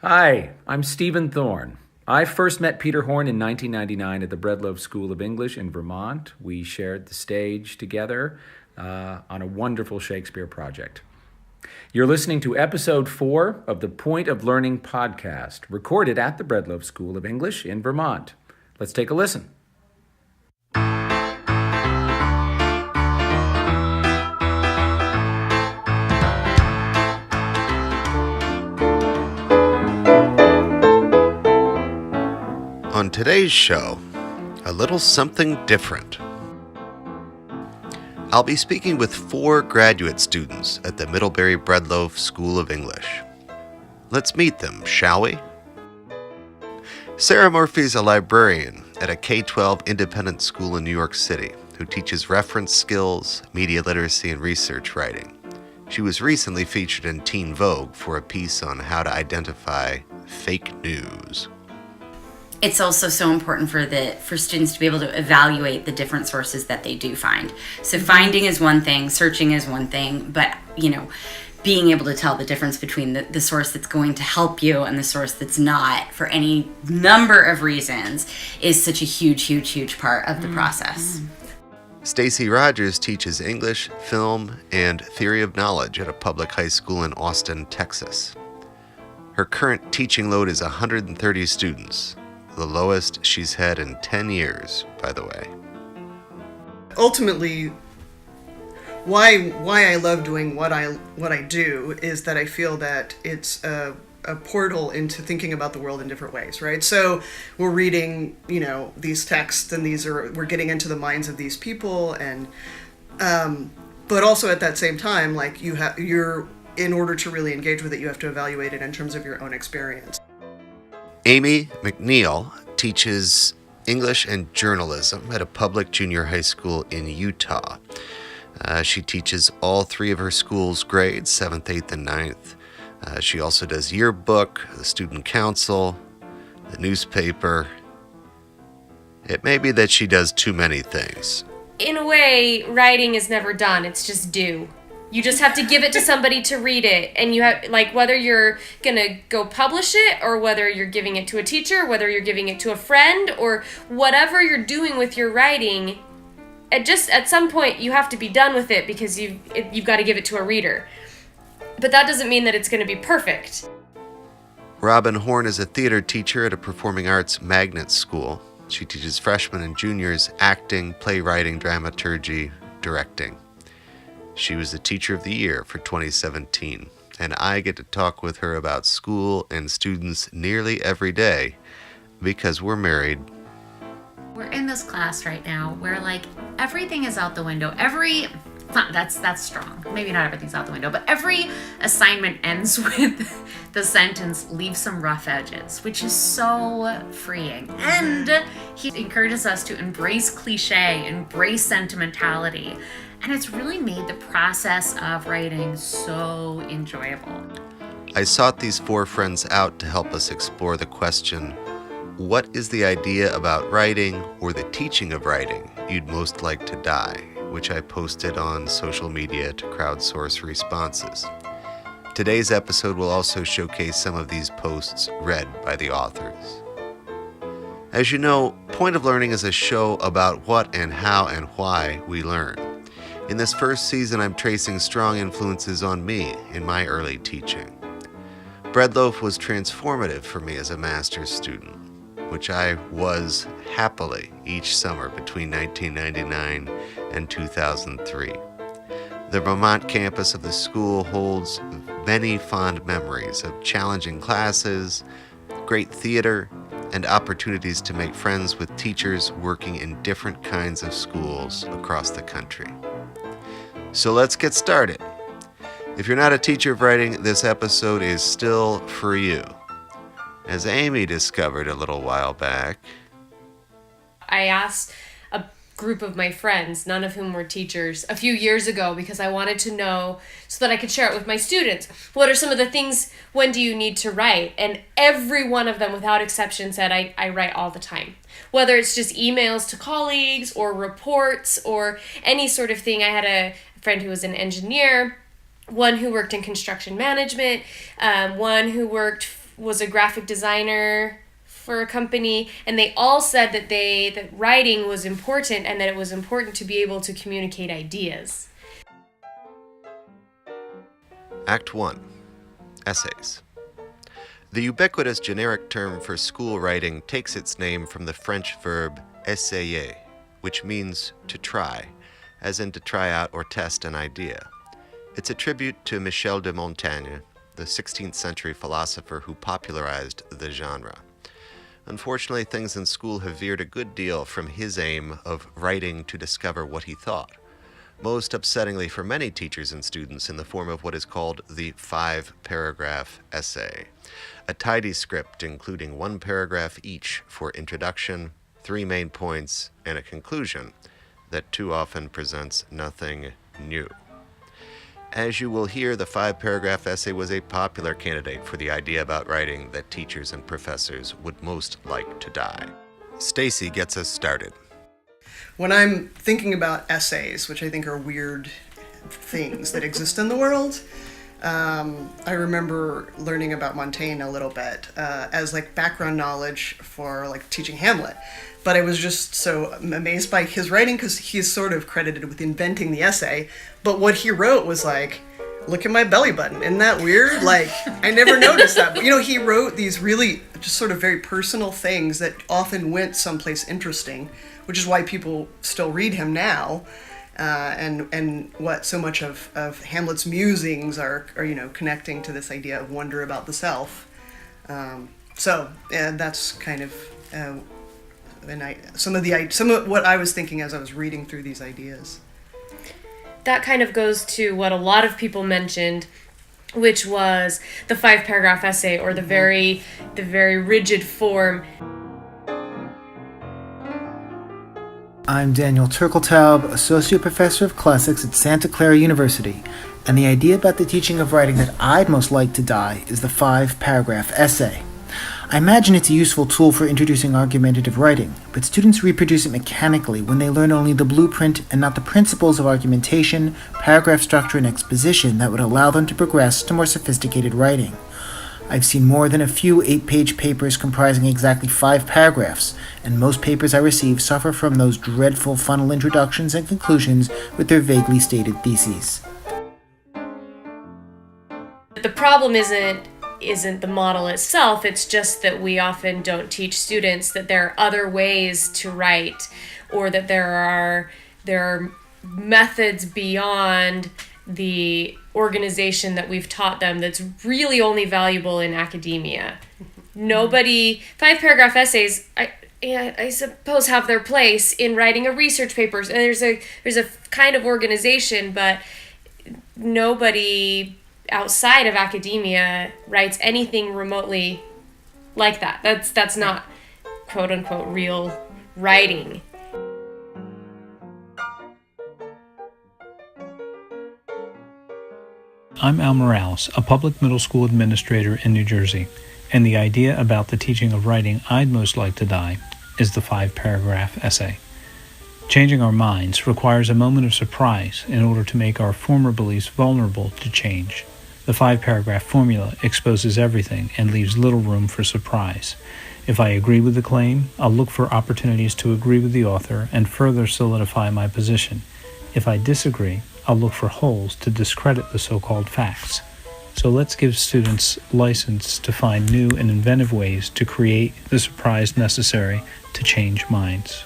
Hi, I'm Stephen Thorne. I first met Peter Horn in 1999 at the Loaf School of English in Vermont. We shared the stage together on a wonderful Shakespeare project. You're listening to episode 4 of the Point of Learning podcast, recorded at the Loaf School of English in Vermont. Let's take a listen. On today's show, a little something different. I'll be speaking with 4 graduate students at the Middlebury Loaf School of English. Let's meet them, shall we? Sarah Murphy is a librarian at a K-12 independent school in New York City who teaches reference skills, media literacy, and research writing. She was recently featured in Teen Vogue for a piece on how to identify fake news. It's also so important for students to be able to evaluate the different sources that they do find. So finding is one thing, searching is one thing, but being able to tell the difference between the source that's going to help you and the source that's not for any number of reasons is such a huge part of the process. Stacy Rogers teaches English, film, and theory of knowledge at a public high school in Austin, Texas. Her current teaching load is 130 students. The lowest she's had in 10 years, by the way. Ultimately, why I love doing what I do is that I feel that it's a portal into thinking about the world in different ways, right? So we're reading, these texts, and we're getting into the minds of these people, and but also at that same time, like you're in order to really engage with it, you have to evaluate it in terms of your own experience. Amy McNeil teaches English and journalism at a public junior high school in Utah. She teaches all 3 of her school's grades, 7th, 8th, and 9th. She also does yearbook, the student council, the newspaper. It may be that she does too many things. In a way, writing is never done. It's just due. You just have to give it to somebody to read it. And you have, whether you're going to go publish it or whether you're giving it to a teacher, whether you're giving it to a friend, or whatever you're doing with your writing, at some point you have to be done with it because you've got to give it to a reader. But that doesn't mean that it's going to be perfect. Robin Horn is a theater teacher at a performing arts magnet school. She teaches freshmen and juniors acting, playwriting, dramaturgy, directing. She was the Teacher of the Year for 2017, and I get to talk with her about school and students nearly every day because we're married. We're in this class right now where everything is out the window. That's strong. Maybe not everything's out the window, but every assignment ends with the sentence, leave some rough edges, which is so freeing. And he encourages us to embrace cliche, embrace sentimentality. And it's really made the process of writing so enjoyable. I sought these 4 friends out to help us explore the question, what is the idea about writing or the teaching of writing you'd most like to die? Which I posted on social media to crowdsource responses. Today's episode will also showcase some of these posts read by the authors. As you know, Point of Learning is a show about what and how and why we learn. In this first season, I'm tracing strong influences on me in my early teaching. Loaf was transformative for me as a master's student, which I was happily each summer between 1999 and 2003. The Vermont campus of the school holds many fond memories of challenging classes, great theater, and opportunities to make friends with teachers working in different kinds of schools across the country. So let's get started. If you're not a teacher of writing, this episode is still for you. As Amy discovered a little while back, I asked a group of my friends, none of whom were teachers, a few years ago because I wanted to know so that I could share it with my students. What are some of the things, when do you need to write? And every one of them, without exception, said I write all the time. Whether it's just emails to colleagues or reports or any sort of thing. I had a friend who was an engineer, one who worked in construction management, one who worked was a graphic designer for a company, and they all said that writing was important and that it was important to be able to communicate ideas. Act 1. Essays. The ubiquitous generic term for school writing takes its name from the French verb essayer, which means to try, as in to try out or test an idea. It's a tribute to Michel de Montaigne, the 16th century philosopher who popularized the genre. Unfortunately, things in school have veered a good deal from his aim of writing to discover what he thought, most upsettingly for many teachers and students in the form of what is called the 5-paragraph essay, a tidy script including 1 paragraph each for introduction, 3 main points, and a conclusion that too often presents nothing new. As you will hear, the 5-paragraph essay was a popular candidate for the idea about writing that teachers and professors would most like to die. Stacy gets us started. When I'm thinking about essays, which I think are weird things that exist in the world, I remember learning about Montaigne a little bit as like background knowledge for like teaching Hamlet. But I was just so amazed by his writing because he's sort of credited with inventing the essay. But what he wrote was like, look at my belly button. Isn't that weird? Like, I never noticed that. But, he wrote these really just sort of very personal things that often went someplace interesting, which is why people still read him now. And what so much of Hamlet's musings are connecting to this idea of wonder about the self. So that's kind of... some of what I was thinking as I was reading through these ideas. That kind of goes to what a lot of people mentioned, which was the 5-paragraph essay, or the very rigid form. I'm Daniel Turkeltaub, Associate Professor of Classics at Santa Clara University, and the idea about the teaching of writing that I'd most like to die is the 5-paragraph essay. I imagine it's a useful tool for introducing argumentative writing, but students reproduce it mechanically when they learn only the blueprint and not the principles of argumentation, paragraph structure, and exposition that would allow them to progress to more sophisticated writing. I've seen more than a few 8-page papers comprising exactly 5 paragraphs, and most papers I receive suffer from those dreadful funnel introductions and conclusions with their vaguely stated theses. The problem isn't the model itself, it's just that we often don't teach students that there are other ways to write, or that there are methods beyond the organization that we've taught them that's really only valuable in academia. 5-paragraph essays, I suppose, have their place in writing a research papers, and there's a kind of organization, but nobody outside of academia writes anything remotely like that. That's not quote unquote real writing. I'm Al Morales, a public middle school administrator in New Jersey, and the idea about the teaching of writing I'd most like to die is the 5-paragraph essay. Changing our minds requires a moment of surprise in order to make our former beliefs vulnerable to change. The 5-paragraph formula exposes everything and leaves little room for surprise. If I agree with the claim, I'll look for opportunities to agree with the author and further solidify my position. If I disagree, I'll look for holes to discredit the so-called facts. So let's give students license to find new and inventive ways to create the surprise necessary to change minds.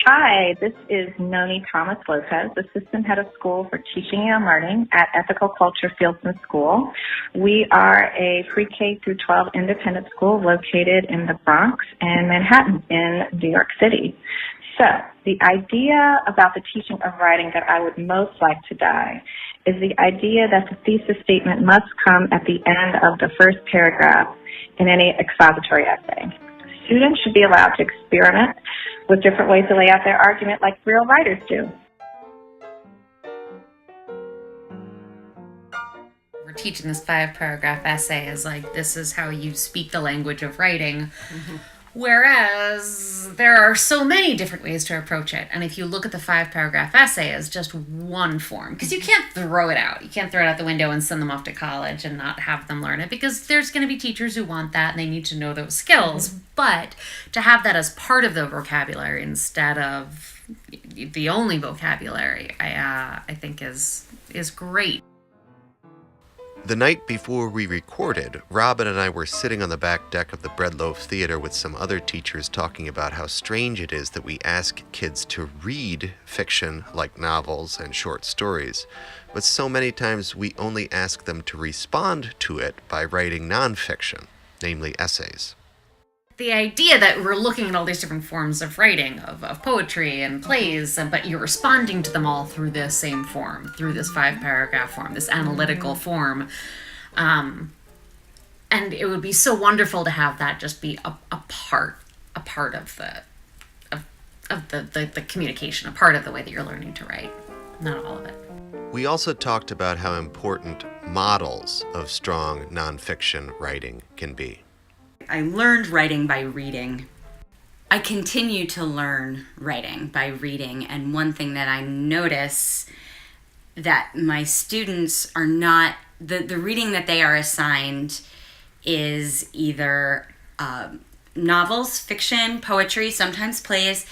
Hi, this is Noni Thomas Lopez, Assistant Head of School for Teaching and Learning at Ethical Culture Fieldsman School. We are a pre-K through 12 independent school located in the Bronx and Manhattan in New York City. So, the idea about the teaching of writing that I would most like to die is the idea that the thesis statement must come at the end of the first paragraph in any expository essay. Students should be allowed to experiment with different ways to lay out their argument like real writers do. We're teaching this 5-paragraph essay as like, this is how you speak the language of writing. Whereas there are so many different ways to approach it. And if you look at the 5-paragraph essay as just one form, because you can't throw it out. You can't throw it out the window and send them off to college and not have them learn it, because there's going to be teachers who want that and they need to know those skills. But to have that as part of the vocabulary instead of the only vocabulary, I think is great. The night before we recorded, Robin and I were sitting on the back deck of the Bread Loaf Theater with some other teachers talking about how strange it is that we ask kids to read fiction like novels and short stories, but so many times we only ask them to respond to it by writing nonfiction, namely essays. The idea that we're looking at all these different forms of writing, of poetry and plays, but you're responding to them all through this same form, through this 5-paragraph form, this analytical form. And it would be so wonderful to have that just be a part of the communication, a part of the way that you're learning to write, not all of it. We also talked about how important models of strong nonfiction writing can be. I learned writing by reading. I continue to learn writing by reading, and one thing that I notice that my students are not, the reading that they are assigned is either novels, fiction, poetry, sometimes plays,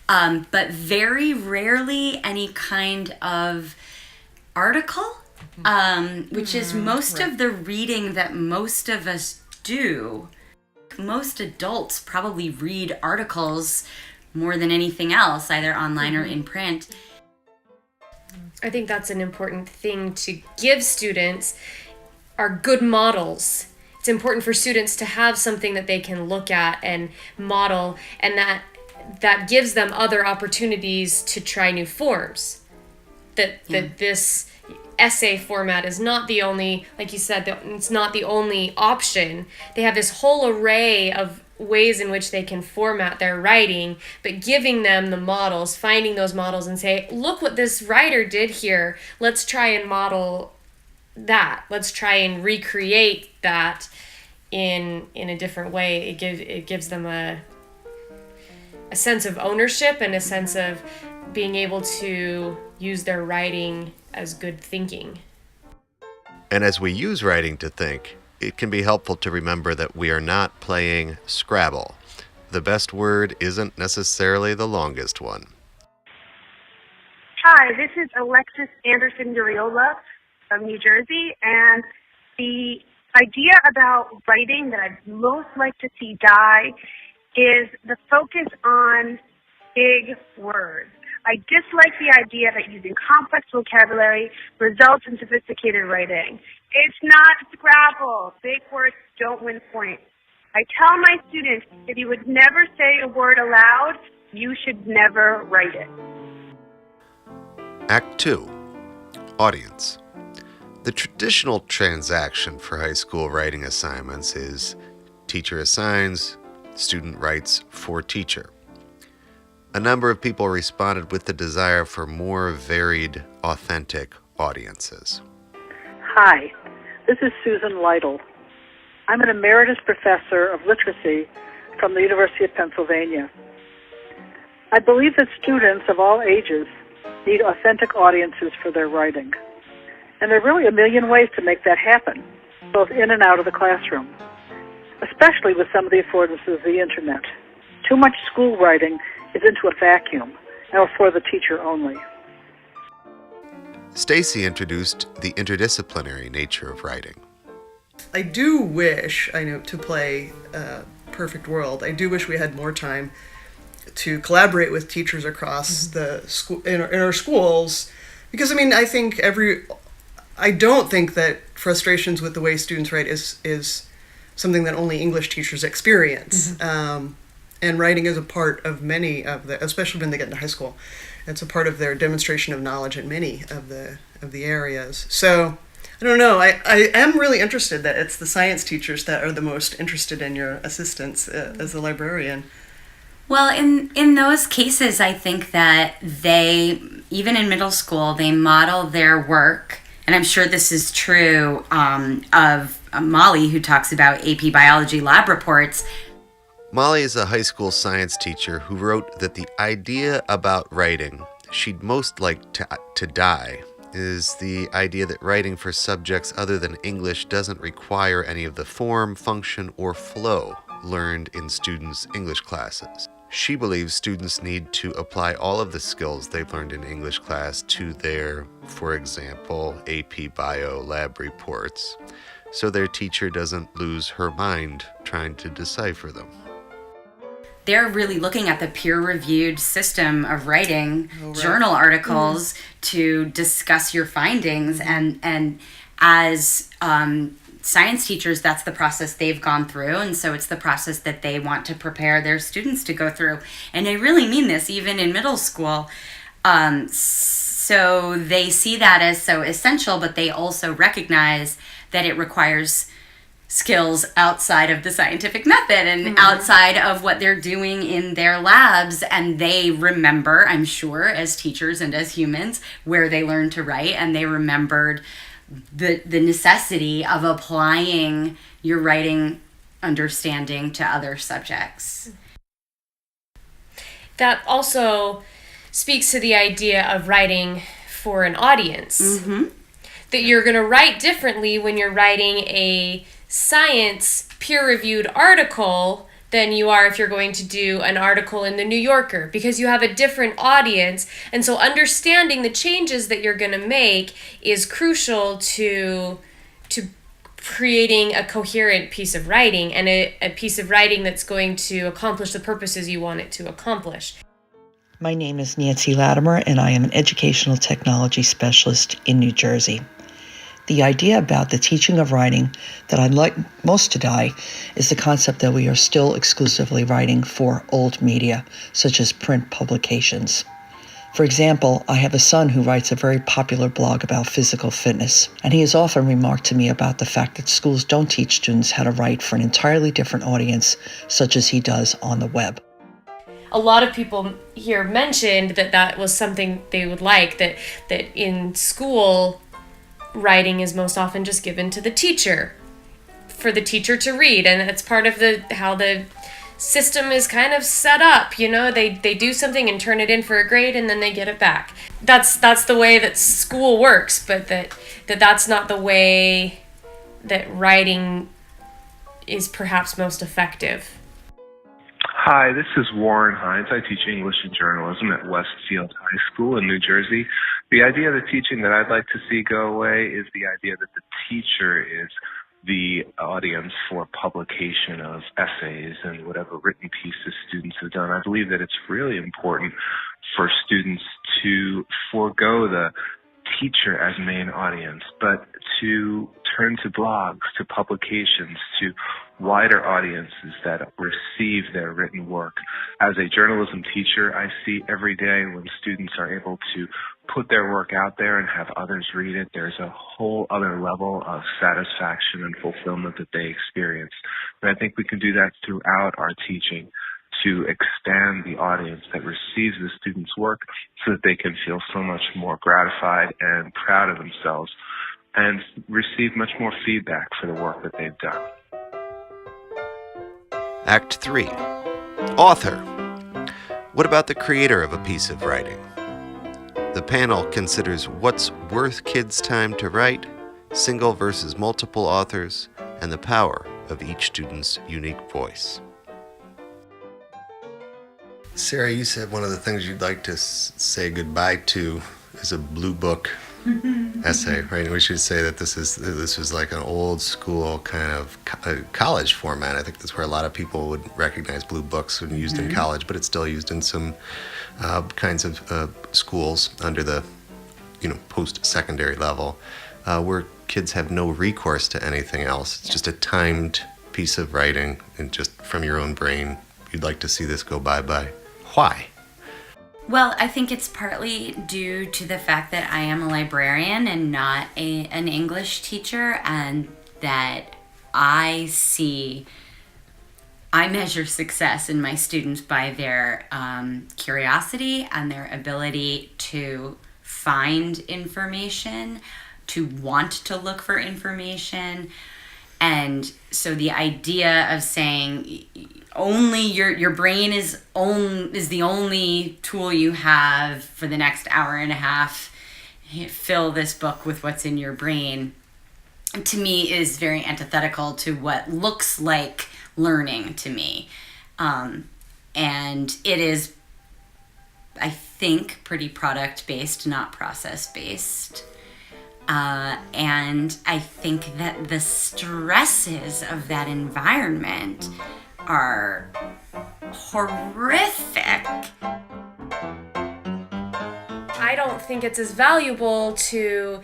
but very rarely any kind of article, which is most of the reading that most of us do. Most adults probably read articles more than anything else, either online or in print. I think that's an important thing to give students, are good models. It's important for students to have something that they can look at and model, and that gives them other opportunities to try new forms. That this essay format is not the only, like you said, it's not the only option. They have this whole array of ways in which they can format their writing, but giving them the models, finding those models and say, look what this writer did here. Let's try and model that. Let's try and recreate that in a different way. It gives them a sense of ownership and a sense of being able to use their writing as good thinking. And as we use writing to think, it can be helpful to remember that we are not playing Scrabble. The best word isn't necessarily the longest one. Hi, this is Alexis Anderson Uriola from New Jersey, and the idea about writing that I'd most like to see die is the focus on big words. I dislike the idea that using complex vocabulary results in sophisticated writing. It's not Scrabble. Big words don't win points. I tell my students, if you would never say a word aloud, you should never write it. Act 2. Audience. The traditional transaction for high school writing assignments is teacher assigns, student writes for teacher. A number of people responded with the desire for more varied, authentic audiences. Hi, this is Susan Lytle. I'm an emeritus professor of literacy from the University of Pennsylvania. I believe that students of all ages need authentic audiences for their writing. And there are really a million ways to make that happen, both in and out of the classroom, especially with some of the affordances of the internet. Too much school writing is into a vacuum, or for the teacher only. Stacy introduced the interdisciplinary nature of writing. I do wish, to play Perfect World, I do wish we had more time to collaborate with teachers across the school in our schools, because I don't think that frustrations with the way students write is something that only English teachers experience. And writing is a part of many of especially when they get into high school, it's a part of their demonstration of knowledge in many of the areas. So I don't know. I am really interested that it's the science teachers that are the most interested in your assistance as a librarian. Well, in those cases, I think that they, even in middle school, they model their work, and I'm sure this is true of Molly, who talks about AP Biology lab reports. Molly is a high school science teacher who wrote that the idea about writing she'd most like to die is the idea that writing for subjects other than English doesn't require any of the form, function, or flow learned in students' English classes. She believes students need to apply all of the skills they've learned in English class to their, for example, AP Bio lab reports, so their teacher doesn't lose her mind trying to decipher them. They're really looking at the peer-reviewed system of writing journal articles to discuss your findings, and as science teachers, that's the process they've gone through, and so it's the process that they want to prepare their students to go through. And I really mean this even in middle school. So they see that as so essential, but they also recognize that it requires skills outside of the scientific method and outside of what they're doing in their labs. And they remember, I'm sure, as teachers and as humans, where they learned to write, and they remembered the necessity of applying your writing understanding to other subjects. That also speaks to the idea of writing for an audience. That you're going to write differently when you're writing a science peer-reviewed article than you are if you're going to do an article in the New Yorker, because you have a different audience. And so understanding the changes that you're going to make is crucial to creating a coherent piece of writing, and a piece of writing that's going to accomplish the purposes you want it to accomplish. My name is Nancy Latimer, and I am an educational technology specialist in New Jersey. The idea about the teaching of writing that I'd like most to die is the concept that we are still exclusively writing for old media, such as print publications. For example, I have a son who writes a very popular blog about physical fitness, and he has often remarked to me about the fact that schools don't teach students how to write for an entirely different audience, such as he does on the web. A lot of people here mentioned that was something they would like, that in school, writing is most often just given to the teacher, for the teacher to read, and it's part of how the system is kind of set up. You know, they do something and turn it in for a grade, and then they get it back. That's the way that school works, but that's not the way that writing is perhaps most effective. Hi, this is Warren Hines. I teach English and journalism at Westfield High School in New Jersey. The idea of the teaching that I'd like to see go away is the idea that the teacher is the audience for publication of essays and whatever written pieces students have done. I believe that it's really important for students to forego the teacher as main audience, but to turn to blogs, to publications, to wider audiences that receive their written work. As a journalism teacher, I see every day when students are able to put their work out there and have others read it, there's a whole other level of satisfaction and fulfillment that they experience. And I think we can do that throughout our teaching, to expand the audience that receives the students' work so that they can feel so much more gratified and proud of themselves and receive much more feedback for the work that they've done. Act 3. Author. What about the creator of a piece of writing? The panel considers what's worth kids' time to write, single versus multiple authors, and the power of each student's unique voice. Sarah, you said one of the things you'd like to say goodbye to is a blue book essay, right? We should say that this was like an old school kind of college format. I think that's where a lot of people would recognize blue books when used in college, but it's still used in some kinds of schools under the post-secondary level, where kids have no recourse to anything else. It's just a timed piece of writing, and just from your own brain, you'd like to see this go bye-bye. Why? Well, I think it's partly due to the fact that I am a librarian and not an English teacher, and that I measure success in my students by their curiosity and their ability to find information, to want to look for information, And so the idea of saying only your brain is the only tool you have for the next hour and a half, fill this book with what's in your brain, to me is very antithetical to what looks like learning to me. And it is, I think, pretty product-based, not process-based. And I think that the stresses of that environment are horrific. I don't think it's as valuable to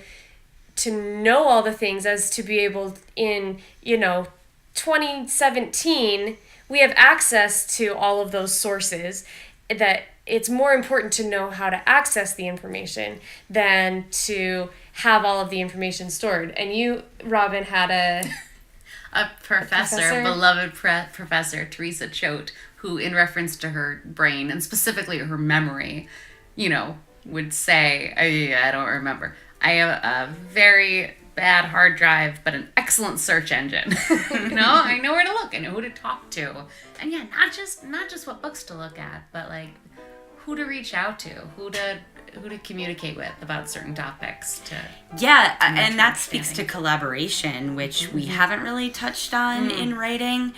know all the things as to be able in, 2017, we have access to all of those sources, that it's more important to know how to access the information than to have all of the information stored. And you, Robin, had a professor, beloved professor, Teresa Choate, who, in reference to her brain and specifically her memory, would say, I don't remember, I have a very bad hard drive, but an excellent search engine. I know where to look, I know who to talk to. And yeah, not just what books to look at, but like who to reach out to, who to communicate with about certain topics. And that speaks to collaboration, which we haven't really touched on in writing,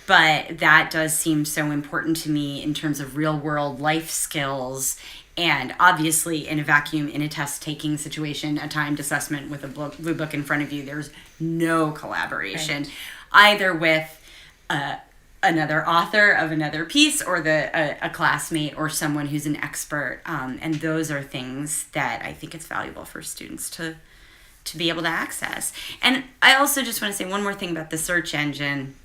but that does seem so important to me in terms of real world life skills. And obviously, in a vacuum, in a test-taking situation, a timed assessment with a blue book in front of you, there's no collaboration, either with another author of another piece or a classmate or someone who's an expert. And those are things that I think it's valuable for students to be able to access. And I also just want to say one more thing about the search engine.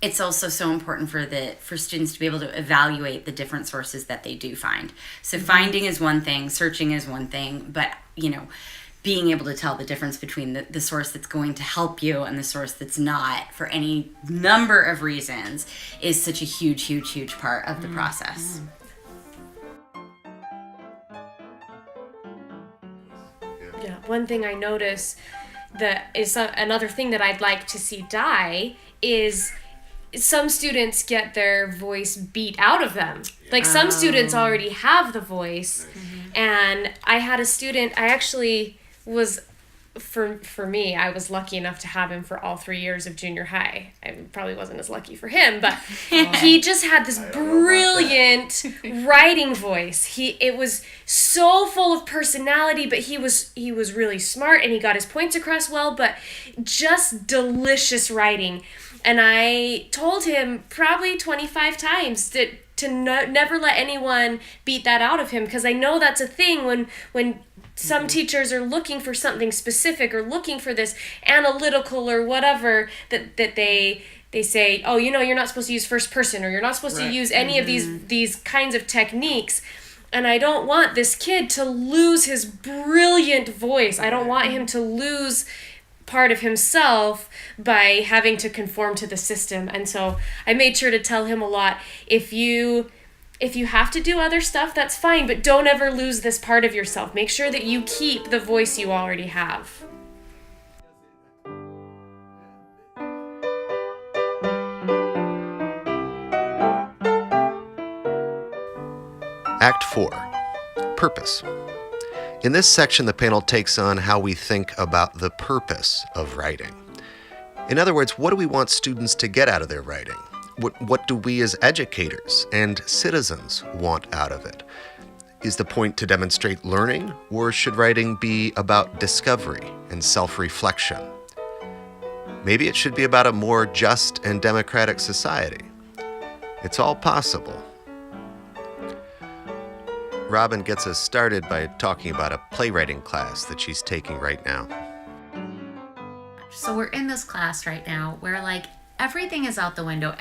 It's also so important for students to be able to evaluate the different sources that they do find. So finding is one thing, searching is one thing, but being able to tell the difference between the source that's going to help you and the source that's not, for any number of reasons, is such a huge, huge, huge part of the process. Yeah, one thing I notice that is another thing that I'd like to see die is some students get their voice beat out of them. Like some students already have the voice. And I had a student, I actually was, for me, I was lucky enough to have him for all 3 years of junior high. I probably wasn't as lucky for him, but he just had this brilliant writing voice. It was so full of personality, but he was really smart and he got his points across well, but just delicious writing. And I told him probably 25 times to never let anyone beat that out of him, because I know that's a thing when some teachers are looking for something specific or looking for this analytical or whatever, that they say, oh, you're not supposed to use first person, or you're not supposed to use any of these kinds of techniques. And I don't want this kid to lose his brilliant voice. I don't want him to lose part of himself by having to conform to the system. And so I made sure to tell him a lot, if you have to do other stuff, that's fine, but don't ever lose this part of yourself. Make sure that you keep the voice you already have. Act 4. Purpose. In this section, the panel takes on how we think about the purpose of writing. In other words, what do we want students to get out of their writing? What do we as educators and citizens want out of it? Is the point to demonstrate learning, or should writing be about discovery and self-reflection? Maybe it should be about a more just and democratic society. It's all possible. Robin gets us started by talking about a playwriting class that she's taking right now. So we're in this class right now where like everything is out the window.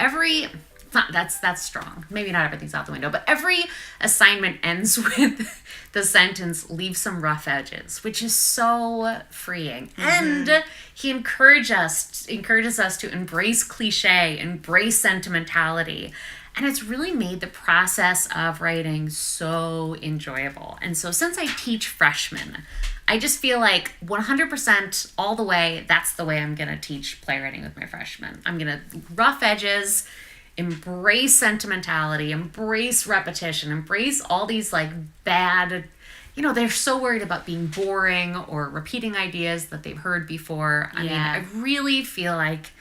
That's strong. Maybe not everything's out the window, but every assignment ends with the sentence, leave some rough edges, which is so freeing. And he encourages us to embrace cliche, embrace sentimentality. And it's really made the process of writing so enjoyable. And so since I teach freshmen, I just feel like 100% all the way, that's the way I'm going to teach playwriting with my freshmen. I'm going to rough edges, embrace sentimentality, embrace repetition, embrace all these like bad, they're so worried about being boring or repeating ideas that they've heard before. I mean, I really feel like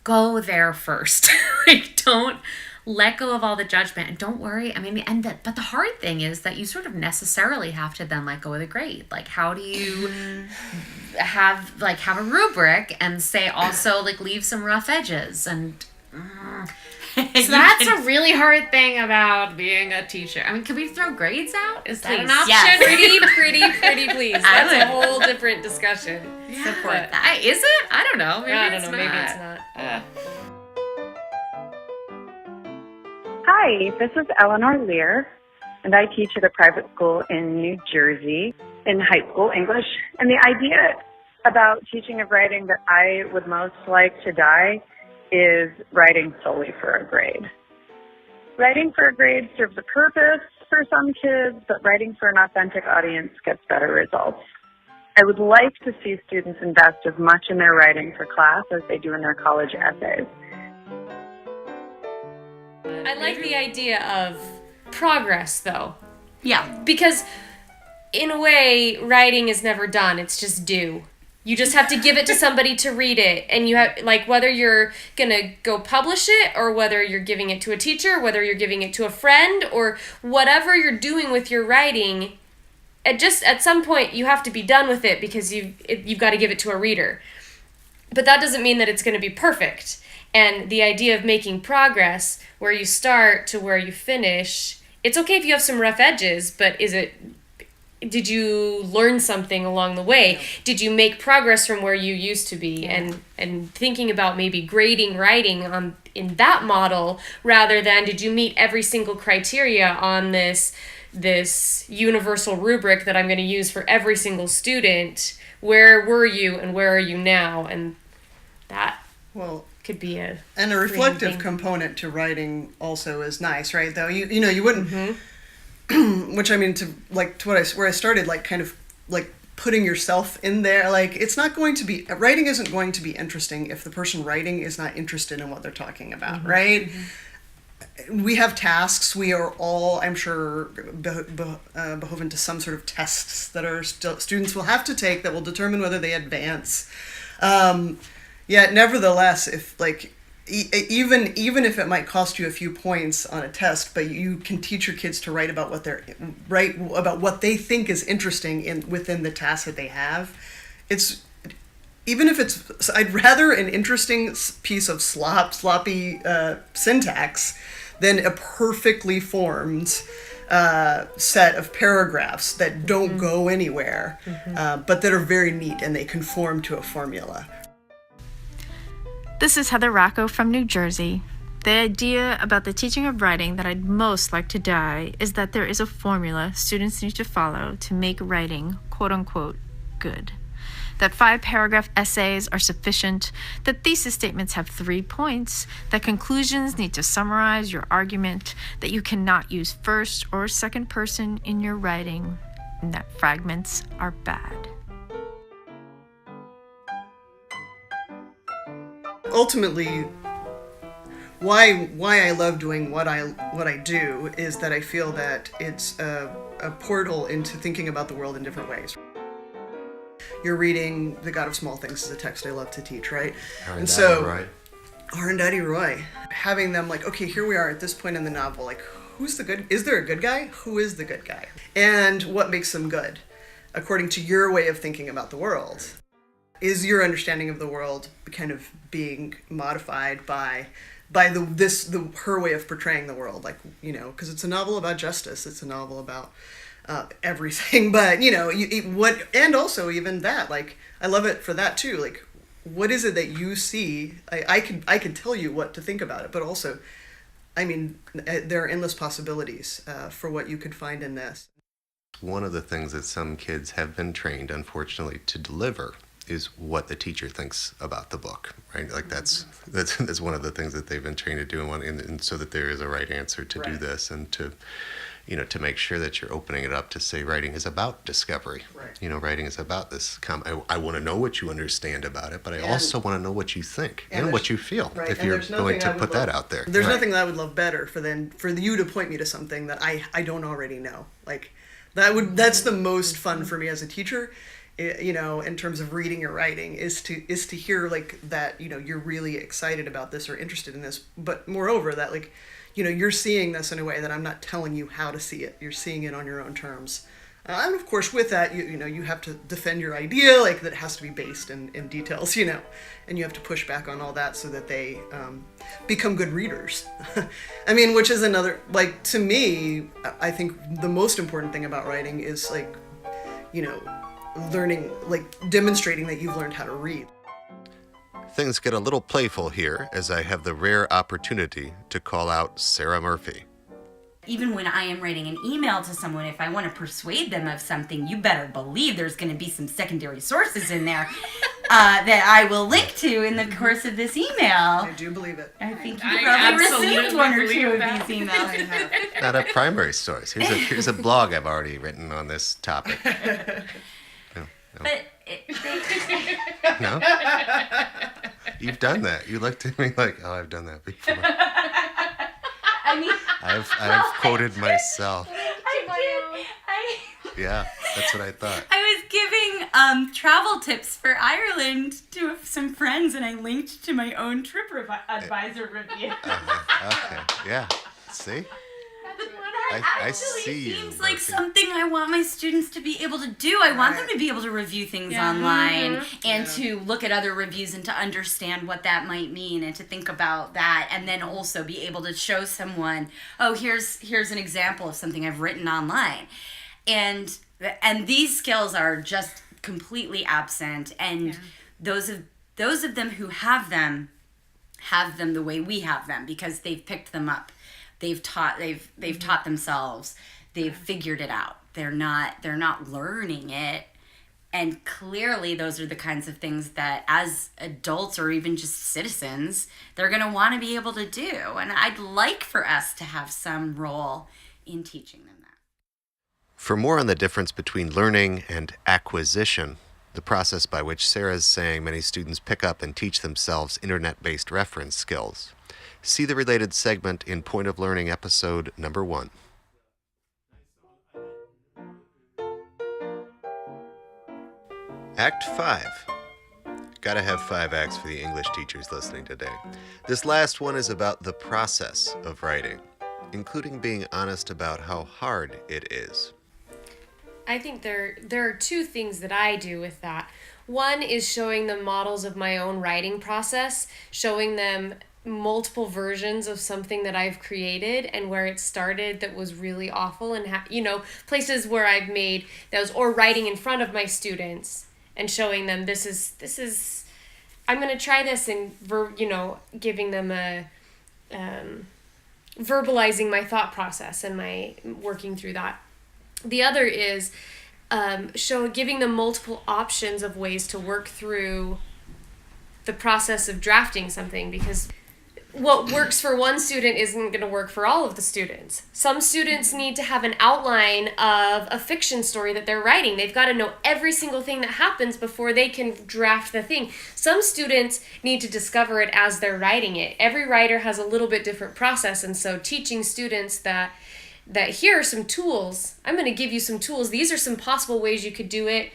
go there first. Like, don't let go of all the judgment, and don't worry. I mean, but the hard thing is that you sort of necessarily have to then let go of the grade. Like, how do you have a rubric and say also like leave some rough edges and. So that's a really hard thing about being a teacher. I mean, can we throw grades out? Is that an option? Yes. pretty, please. That's a whole different discussion. Yeah. Support that. Is it? I don't know. Maybe it's not. Maybe it's not. Hi, this is Eleanor Lear, and I teach at a private school in New Jersey in high school English. And the idea about teaching of writing that I would most like to die is writing solely for a grade. Writing for a grade serves a purpose for some kids, but writing for an authentic audience gets better results. I would like to see students invest as much in their writing for class as they do in their college essays. I like the idea of progress, though. Yeah. Because, in a way, writing is never done. It's just due. You just have to give it to somebody to read it. And you have, like, whether you're going to go publish it or whether you're giving it to a teacher, whether you're giving it to a friend, or whatever you're doing with your writing, at some point you have to be done with it because you've got to give it to a reader. But that doesn't mean that it's going to be perfect. And the idea of making progress, where you start to where you finish, it's okay if you have some rough edges, but did you learn something along the way? Yeah. Did you make progress from where you used to be? Yeah. And thinking about maybe grading writing in that model, rather than did you meet every single criteria on this universal rubric that I'm going to use for every single student? Where were you and where are you now? And that could be a reflective component to writing also is nice, right? Though you wouldn't. Mm-hmm. Which I mean, where I started, like kind of like putting yourself in there. Like, writing isn't going to be interesting if the person writing is not interested in what they're talking about, mm-hmm. right? Mm-hmm. We have tasks. We are all, I'm sure, beholden to some sort of tests that our students will have to take that will determine whether they advance. Yet, nevertheless, if even if it might cost you a few points on a test, but you can teach your kids to write about what they think is interesting within the task that they have. I'd rather an interesting piece of sloppy syntax than a perfectly formed set of paragraphs that don't mm-hmm. go anywhere, mm-hmm. But that are very neat and they conform to a formula. This is Heather Rocco from New Jersey. The idea about the teaching of writing that I'd most like to die is that there is a formula students need to follow to make writing, quote-unquote, good. That 5-paragraph essays are sufficient, that thesis statements have 3 points, that conclusions need to summarize your argument, that you cannot use first or second person in your writing, and that fragments are bad. Ultimately, why I love doing what I do is that I feel that it's a portal into thinking about the world in different ways. You're reading The God of Small Things is a text I love to teach, right? Arundhati Roy. Having them like, okay, here we are at this point in the novel, like, is there a good guy? Who is the good guy? And what makes them good, according to your way of thinking about the world? Is your understanding of the world kind of being modified by her way of portraying the world? Like, because it's a novel about justice, it's a novel about everything, but and also even that, like, I love it for that too. Like, what is it that you see? I can tell you what to think about it, but also, I mean, there are endless possibilities for what you could find in this. One of the things that some kids have been trained, unfortunately, to deliver is what the teacher thinks about the book, right? Like that's one of the things that they've been trained to do, and so that there is a right answer to do this, and to to make sure that you're opening it up to say writing is about discovery. Right. Writing is about this. I want to know what you understand about it, but I also want to know what you think and what you feel if you're going to put that out there. There's nothing that I would love better for you to point me to something that I don't already know. Like that's the most fun for me as a teacher. In terms of reading or writing, is to hear like that. You're really excited about this or interested in this, but moreover that like. You're seeing this in a way that I'm not telling you how to see it. You're seeing it on your own terms. And of course, with that, you have to defend your idea, like that has to be based in details, and you have to push back on all that so that they become good readers. I mean, which is another, like, to me, I think the most important thing about writing is like, learning, like demonstrating that you've learned how to read. Things get a little playful here as I have the rare opportunity to call out Sarah Murphy. Even when I am writing an email to someone, if I want to persuade them of something, you better believe there's going to be some secondary sources in there that I will link to in the course of this email. I do believe it. I think you probably received one or two of these emails. Not a primary source. Here's a blog I've already written on this topic. No. But No? You've done that. You looked at me like, oh, I've done that before. I mean, I've quoted myself. I did. Yeah, that's what I thought. I was giving travel tips for Ireland to some friends, and I linked to my own TripAdvisor review. Okay, yeah. See? I see you. Seems like something I want my students to be able to do. I want them to be able to review things online and to look at other reviews and to understand what that might mean and to think about that, and then also be able to show someone, oh, here's an example of something I've written online. And these skills are just completely absent, and those of them who have them the way we have them because they've picked them up. They've taught themselves. They've figured it out. They're not learning it. And clearly those are the kinds of things that as adults or even just citizens, they're going to want to be able to do. And I'd like for us to have some role in teaching them that. For more on the difference between learning and acquisition, the process by which Sarah's saying many students pick up and teach themselves internet-based reference skills, see the related segment in Point of Learning episode number 1. Act 5. Gotta have 5 acts for the English teachers listening today. This last one is about the process of writing, including being honest about how hard it is. I think there are two things that I do with that. One is showing them models of my own writing process, showing them multiple versions of something that I've created and where it started that was really awful, and places where I've made those, or writing in front of my students and showing them this is I'm going to try this, and giving them a verbalizing my thought process and my working through that. The other is giving them multiple options of ways to work through the process of drafting something, because what works for one student isn't going to work for all of the students. Some students need to have an outline of a fiction story that they're writing. They've got to know every single thing that happens before they can draft the thing. Some students need to discover it as they're writing it. Every writer has a little bit different process, and so teaching students that here are some tools. I'm going to give you some tools. These are some possible ways you could do it.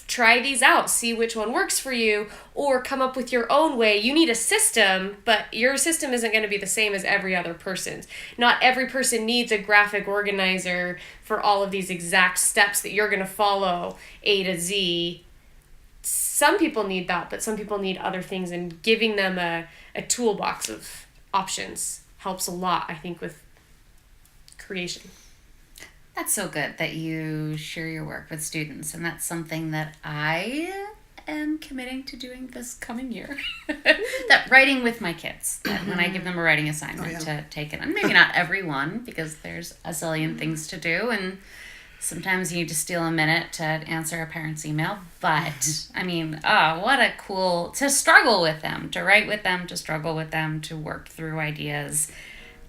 Try these out, see which one works for you, or come up with your own way. You need a system, but your system isn't going to be the same as every other person's. Not every person needs a graphic organizer for all of these exact steps that you're going to follow A to Z. Some people need that, but some people need other things, and giving them a toolbox of options helps a lot, I think, with creation. That's so good that you share your work with students, and that's something that I am committing to doing this coming year. That writing with my kids, that when I give them a writing assignment to take it, and maybe not everyone, because there's a zillion things to do, and sometimes you need to steal a minute to answer a parent's email, but I mean, what a cool, to struggle with them, to write with them, to struggle with them, to work through ideas,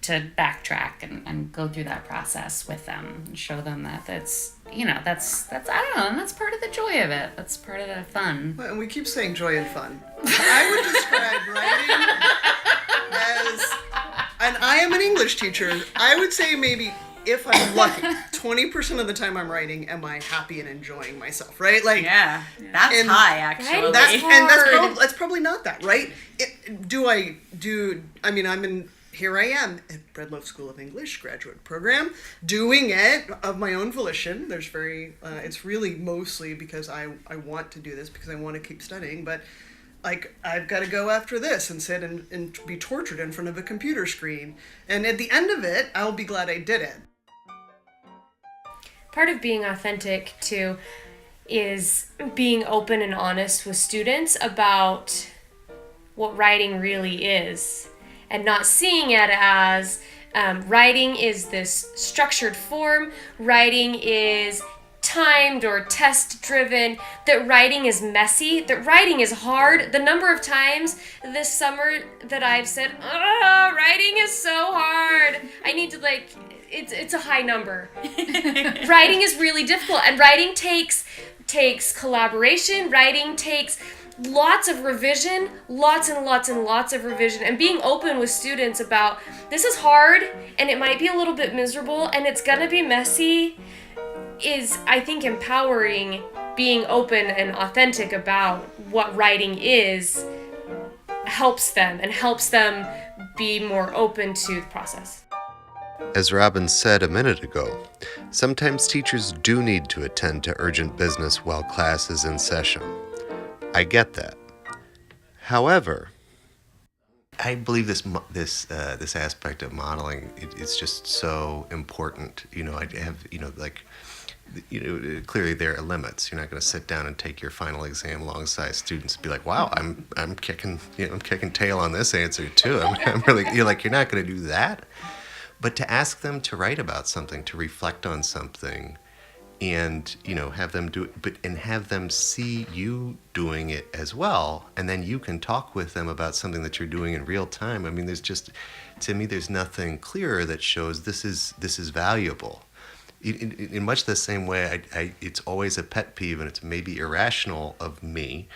to backtrack and go through that process with them and show them that that's I don't know, and that's part of the joy of it. That's part of the fun. Well, and we keep saying joy and fun. I would describe writing as, and I am an English teacher, I would say maybe, if I'm lucky, 20% of the time I'm writing, am I happy and enjoying myself, right? Like, yeah, that's high, actually. That's probably not that, right? Here I am at Bread Loaf School of English graduate program, doing it of my own volition. It's really mostly because I want to do this, because I want to keep studying, but like, I've got to go after this and sit and be tortured in front of a computer screen. And at the end of it, I'll be glad I did it. Part of being authentic, too, is being open and honest with students about what writing really is, and not seeing it as writing is this structured form, writing is timed or test-driven, that writing is messy, that writing is hard. The number of times this summer that I've said, writing is so hard. I need to, it's a high number. Writing is really difficult, and writing takes collaboration. Writing takes lots of revision, lots and lots and lots of revision, and being open with students about, this is hard, and it might be a little bit miserable, and it's gonna be messy, is, I think, empowering. Being open and authentic about what writing is helps them be more open to the process. As Robin said a minute ago, sometimes teachers do need to attend to urgent business while class is in session. I get that. However, I believe this aspect of modeling, it's just so important. Clearly there are limits. You're not going to sit down and take your final exam alongside students and be like, "Wow, I'm kicking tail on this answer too." I'm really, you're not going to do that. But to ask them to write about something, to reflect on something, and have them do it, and have them see you doing it as well, and then you can talk with them about something that you're doing in real time. I mean, there's nothing clearer that shows this is valuable. In much the same way, it's always a pet peeve, and it's maybe irrational of me,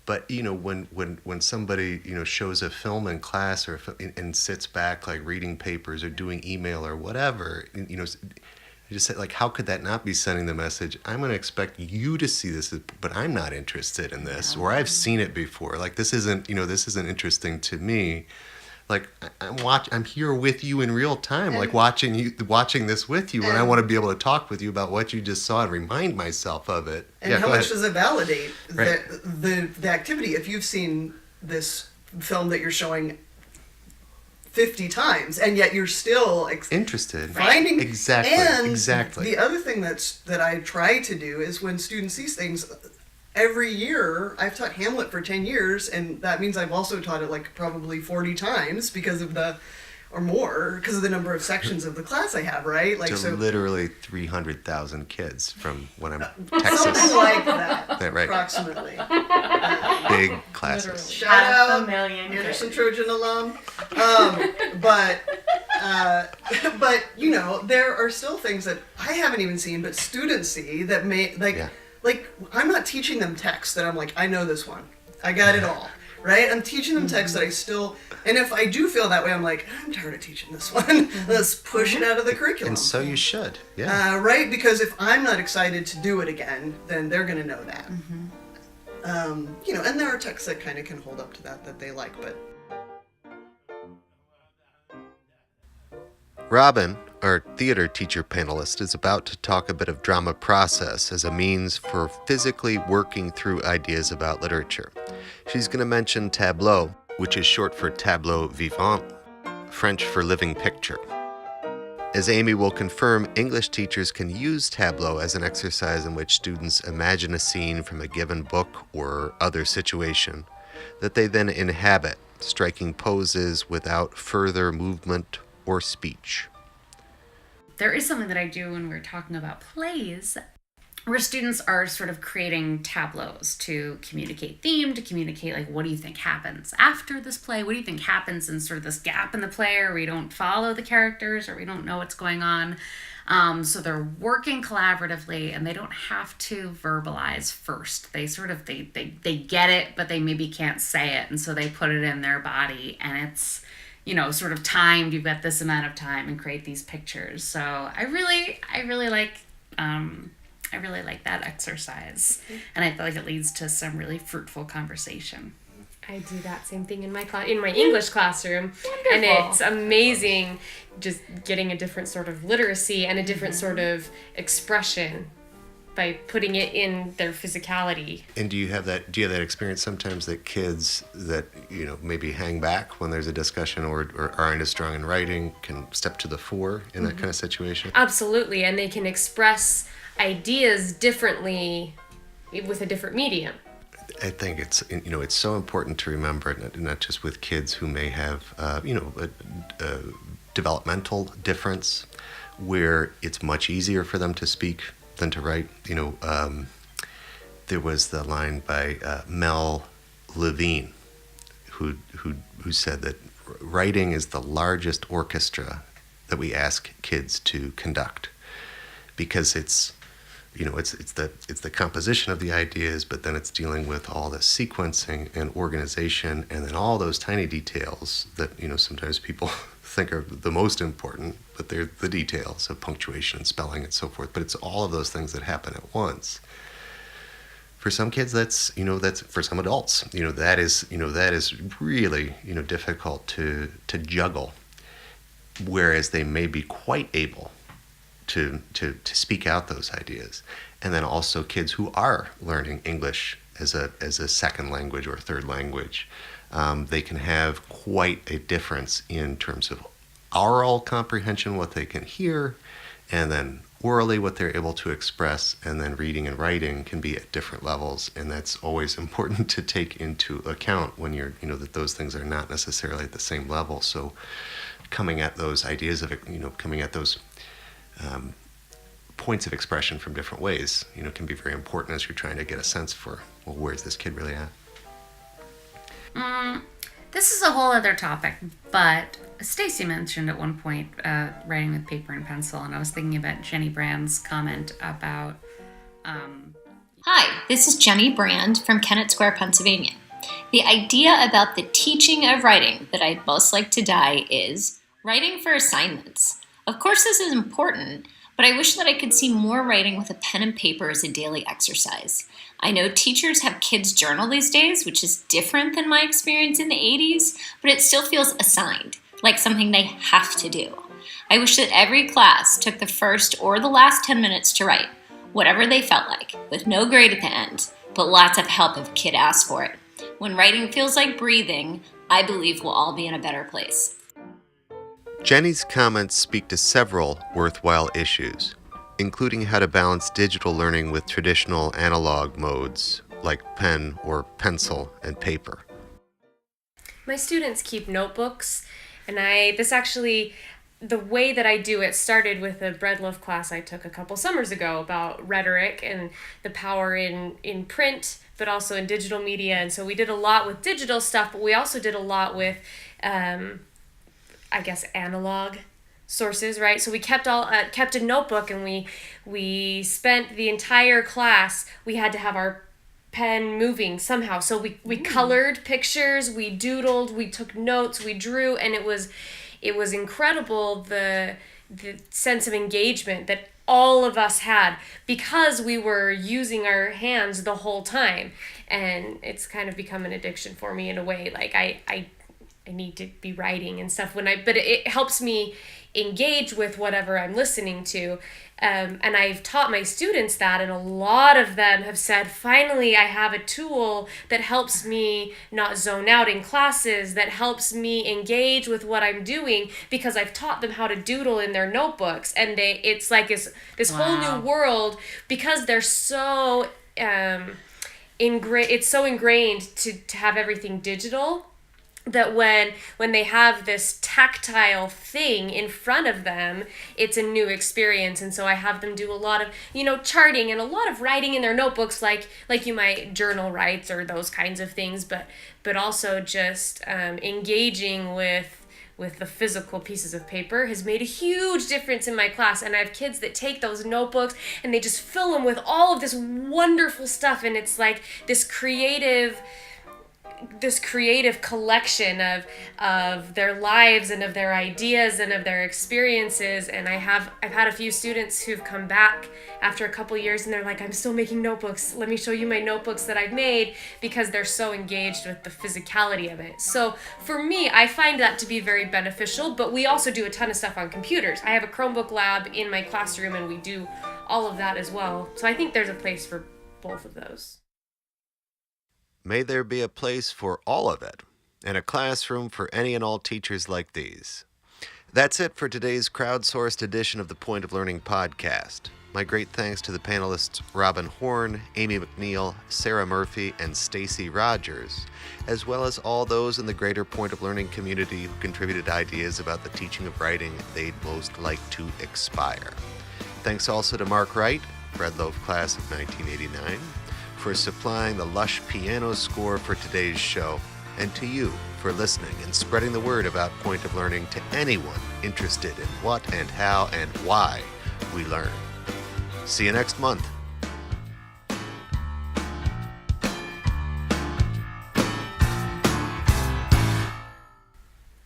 but when somebody shows a film in class or and sits back like reading papers or doing email or whatever, I just said, how could that not be sending the message, I'm going to expect you to see this, but I'm not interested in this, or I've seen it before. This isn't interesting to me. I'm here with you in real time, watching this with you, and I want to be able to talk with you about what you just saw and remind myself of it. And how much does it validate the activity? If you've seen this film that you're showing 50 times, and yet you're still interested, finding exactly. The other thing that I try to do is, when students see things, every year, I've taught Hamlet for 10 years, and that means I've also taught it probably 40 times because of the number of sections of the class I have, right? Literally 300,000 kids from when I'm Texas. Something like that, right. Approximately. Big classes. Shout out, Anderson Trojan alum. But there are still things that I haven't even seen, but students see that may, I'm not teaching them text that I'm I know this one. I got it all, right? I'm teaching them text that I still, and if I do feel that way, I'm I'm tired of teaching this one. Let's push it out of the curriculum. And so you should, yeah. Right? Because if I'm not excited to do it again, then they're going to know that. And there are texts that kind of can hold up to that they like, but. Robin, our theater teacher panelist, is about to talk a bit of drama process as a means for physically working through ideas about literature. She's going to mention tableau, which is short for tableau vivant, French for living picture. As Amy will confirm, English teachers can use tableau as an exercise in which students imagine a scene from a given book or other situation that they then inhabit, striking poses without further movement or speech. There is something that I do when we're talking about plays, where students are sort of creating tableaus to communicate theme, to communicate like, what do you think happens after this play? What do you think happens in sort of this gap in the play where we don't follow the characters or we don't know what's going on? So they're working collaboratively and they don't have to verbalize first. They sort of, they get it, but they maybe can't say it. And so they put it in their body, and it's, sort of timed. You've got this amount of time and create these pictures. So I really like that exercise, and I feel like it leads to some really fruitful conversation. I do that same thing in my English classroom. Wonderful. And it's amazing just getting a different sort of literacy and a different sort of expression by putting it in their physicality. And do you have that experience sometimes that kids that, maybe hang back when there's a discussion or aren't as strong in writing can step to the fore in that kind of situation? Absolutely, and they can express ideas differently with a different medium. I think it's so important to remember, not just with kids who may have a developmental difference where it's much easier for them to speak than to write. There was the line by Mel Levine who said that writing is the largest orchestra that we ask kids to conduct, because it's the composition of the ideas, but then it's dealing with all the sequencing and organization, and then all those tiny details that sometimes people think are the most important, but they're the details of punctuation and spelling and so forth. But it's all of those things that happen at once. For some kids, that's for some adults, that is really difficult to juggle, whereas they may be quite able to speak out those ideas. And then also kids who are learning English as a second language or third language, they can have quite a difference in terms of oral comprehension, what they can hear, and then orally what they're able to express, and then reading and writing can be at different levels. And that's always important to take into account when you're, that those things are not necessarily at the same level. So coming at those ideas of, coming at those points of expression from different ways, can be very important as you're trying to get a sense for, well, where's this kid really at? This is a whole other topic, but Stacy mentioned at one point writing with paper and pencil, and I was thinking about Jenny Brand's comment about... Hi, this is Jenny Brand from Kennett Square, Pennsylvania. The idea about the teaching of writing that I'd most like to die is writing for assignments. Of course this is important, but I wish that I could see more writing with a pen and paper as a daily exercise. I know teachers have kids journal these days, which is different than my experience in the 80s, but it still feels assigned, like something they have to do. I wish that every class took the first or the last 10 minutes to write, whatever they felt like, with no grade at the end, but lots of help if a kid asks for it. When writing feels like breathing, I believe we'll all be in a better place. Jenny's comments speak to several worthwhile issues, including how to balance digital learning with traditional analog modes like pen or pencil and paper. My students keep notebooks, and the way that I do it started with a bread loaf class I took a couple summers ago about rhetoric and the power in print, but also in digital media. And so we did a lot with digital stuff, but we also did a lot with, analog sources, right? So we kept a notebook, and we spent the entire class, we had to have our pen moving somehow. So we colored pictures, we doodled, we took notes, we drew, and it was incredible the sense of engagement that all of us had because we were using our hands the whole time. And it's kind of become an addiction for me in a way. Like I need to be writing and stuff but it helps me engage with whatever I'm listening to. And I've taught my students that, and a lot of them have said, finally, I have a tool that helps me not zone out in classes, that helps me engage with what I'm doing, because I've taught them how to doodle in their notebooks. And it's like this whole new world, because they're so it's so ingrained to have everything digital. that when they have this tactile thing in front of them, it's a new experience. And so I have them do a lot of, charting and a lot of writing in their notebooks, like you might journal writes or those kinds of things, but also just engaging with the physical pieces of paper has made a huge difference in my class. And I have kids that take those notebooks and they just fill them with all of this wonderful stuff, and it's like this creative collection of their lives and of their ideas and of their experiences. And I've had a few students who've come back after a couple years and they're like, I'm still making notebooks. Let me show you my notebooks that I've made, because they're so engaged with the physicality of it. So for me, I find that to be very beneficial, but we also do a ton of stuff on computers. I have a Chromebook lab in my classroom and we do all of that as well. So I think there's a place for both of those. May there be a place for all of it, and a classroom for any and all teachers like these. That's it for today's crowdsourced edition of the Point of Learning podcast. My great thanks to the panelists Robin Horn, Amy McNeil, Sarah Murphy, and Stacy Rogers, as well as all those in the greater Point of Learning community who contributed ideas about the teaching of writing they'd most like to expire. Thanks also to Mark Wright, Bread Loaf class of 1989, for supplying the lush piano score for today's show, and to you for listening and spreading the word about Point of Learning to anyone interested in what and how and why we learn. See you next month.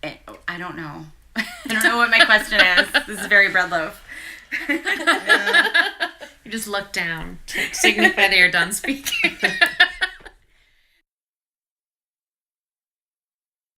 I don't know. I don't know what my question is. This is very Bread Loaf. You just look down to signify that you're done speaking.